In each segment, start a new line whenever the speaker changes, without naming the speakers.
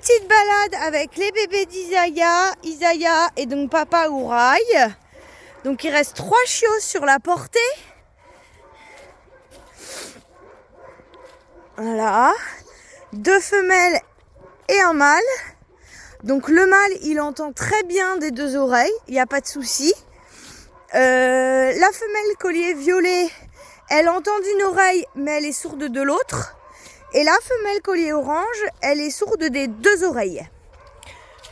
Petite balade avec les bébés d'Isaiah, Isaiah et donc papa Ouraï. Donc il reste 3 chiots sur la portée. Voilà. 2 femelles et un mâle. Donc le mâle il entend très bien des 2 oreilles, il n'y a pas de souci. La femelle collier violet, elle entend d'une oreille mais elle est sourde de l'autre. Et la femelle collier orange, elle est sourde des 2 oreilles.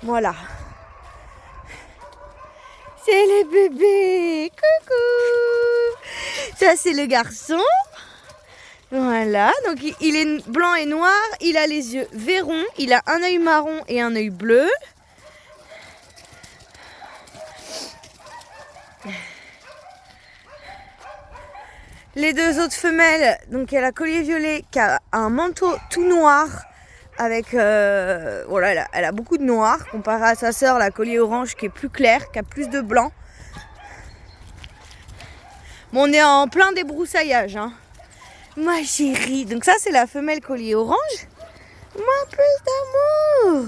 Voilà. C'est les bébés. Coucou. Ça c'est le garçon. Voilà. Donc il est blanc et noir. Il a les yeux verrons. Il a un œil marron et un œil bleu. Les 2 autres femelles, donc il y a la collier violet qui a un manteau tout noir avec, voilà, elle a beaucoup de noir comparé à sa sœur, la collier orange qui est plus claire, qui a plus de blanc. Bon, on est en plein débroussaillage, hein. Ma chérie, donc ça c'est la femelle collier orange. Moins plus d'amour.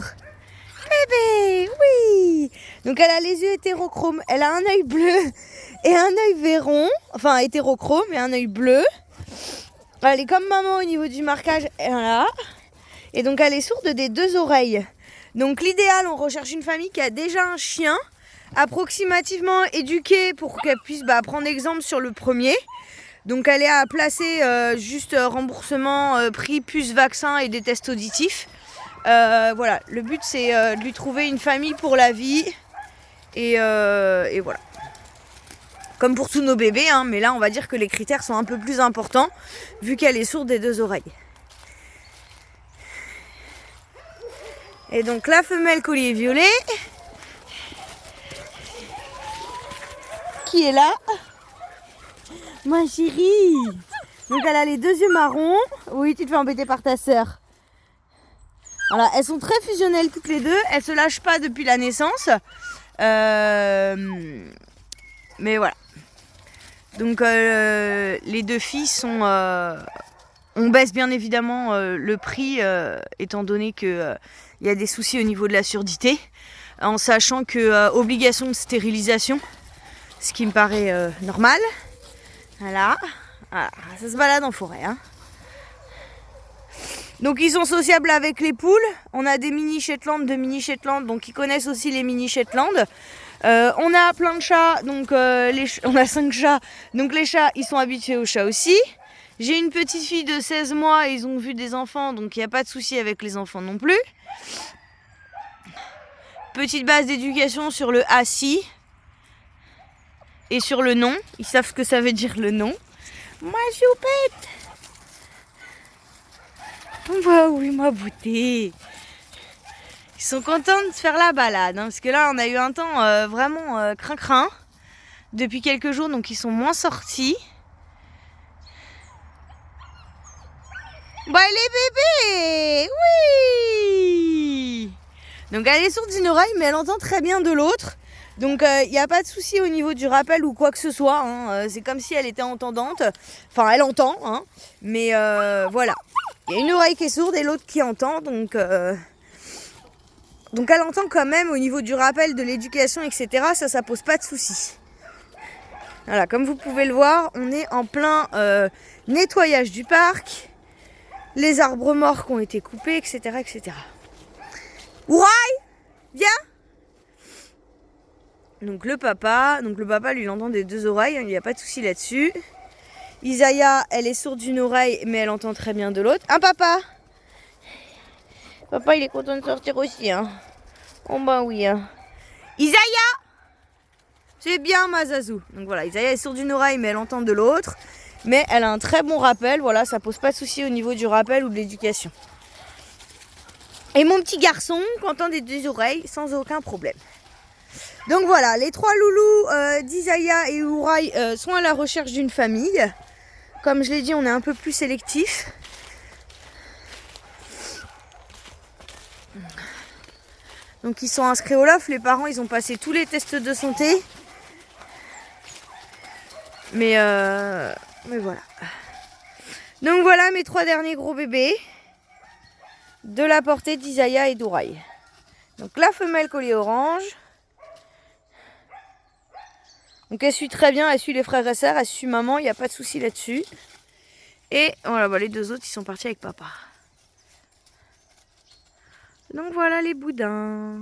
Bébé, oui. Donc elle a les yeux hétérochromes, elle a un œil bleu et un œil verron, enfin hétérochrome et un œil bleu. Elle est comme maman au niveau du marquage, voilà. Et donc elle est sourde des 2 oreilles. Donc l'idéal, on recherche une famille qui a déjà un chien approximativement éduqué pour qu'elle puisse prendre exemple sur le premier. Donc elle est à placer juste remboursement, prix, puce, vaccin et des tests auditifs. Voilà, le but c'est de lui trouver une famille pour la vie et voilà. Comme pour tous nos bébés, hein, mais là on va dire que les critères sont un peu plus importants vu qu'elle est sourde des 2 oreilles. Et donc la femelle collier violet qui est là, ma chérie. Donc elle a les 2 yeux marrons. Oui, tu te fais embêter par ta sœur. Voilà, elles sont très fusionnelles toutes les 2. Elles se lâchent pas depuis la naissance. Mais voilà. Donc les 2 filles sont... on baisse bien évidemment le prix étant donné qu'il y a des soucis au niveau de la surdité. En sachant que obligation de stérilisation, ce qui me paraît normal. Voilà. Ça se balade en forêt, hein. Donc ils sont sociables avec les poules. On a des mini Shetland, 2 mini Shetland, donc ils connaissent aussi les mini Shetland. On a plein de chats, donc on a 5 chats, donc les chats ils sont habitués aux chats aussi. J'ai une petite fille de 16 mois et ils ont vu des enfants, donc il n'y a pas de souci avec les enfants non plus. Petite base d'éducation sur le assis et sur le nom. Ils savent ce que ça veut dire le nom. Ma choupette. Bah oui, ma beauté. Ils sont contents de se faire la balade, hein, parce que là on a eu un temps vraiment crin-crin depuis quelques jours, donc ils sont moins sortis. Bah les bébés, oui. Donc elle est sourde d'une oreille, mais elle entend très bien de l'autre. Donc il n'y a pas de souci au niveau du rappel ou quoi que ce soit, hein. C'est comme si elle était entendante. Enfin elle entend, hein. Mais voilà. Il y a une oreille qui est sourde et l'autre qui entend, donc elle entend quand même au niveau du rappel, de l'éducation, etc. Ça pose pas de soucis. Voilà, comme vous pouvez le voir, on est en plein nettoyage du parc. Les arbres morts qui ont été coupés, etc. etc. Ouraï, viens. Donc le papa, lui il entend des 2 oreilles, il n'y a pas de souci là-dessus. Isaiah, elle est sourde d'une oreille, mais elle entend très bien de l'autre. Hein, papa? Papa, il est content de sortir aussi, hein. Oh bah oui, hein. Isaiah! C'est bien, ma Zazou. Donc voilà, Isaiah est sourde d'une oreille, mais elle entend de l'autre. Mais elle a un très bon rappel, voilà, ça pose pas de souci au niveau du rappel ou de l'éducation. Et mon petit garçon entend des 2 oreilles sans aucun problème. Donc voilà, les 3 loulous d'Isaiah et Ouraï sont à la recherche d'une famille. Comme je l'ai dit, on est un peu plus sélectif. Donc ils sont inscrits au LOF, les parents ils ont passé tous les tests de santé. Mais voilà. Donc voilà mes 3 derniers gros bébés. de la portée d'Isaiah et d'Ouraï. Donc la femelle collier orange. Donc elle suit très bien, elle suit les frères et sœurs, elle suit maman, il n'y a pas de souci là-dessus. Et voilà, bah, les deux autres, ils sont partis avec papa. Donc voilà les boudins.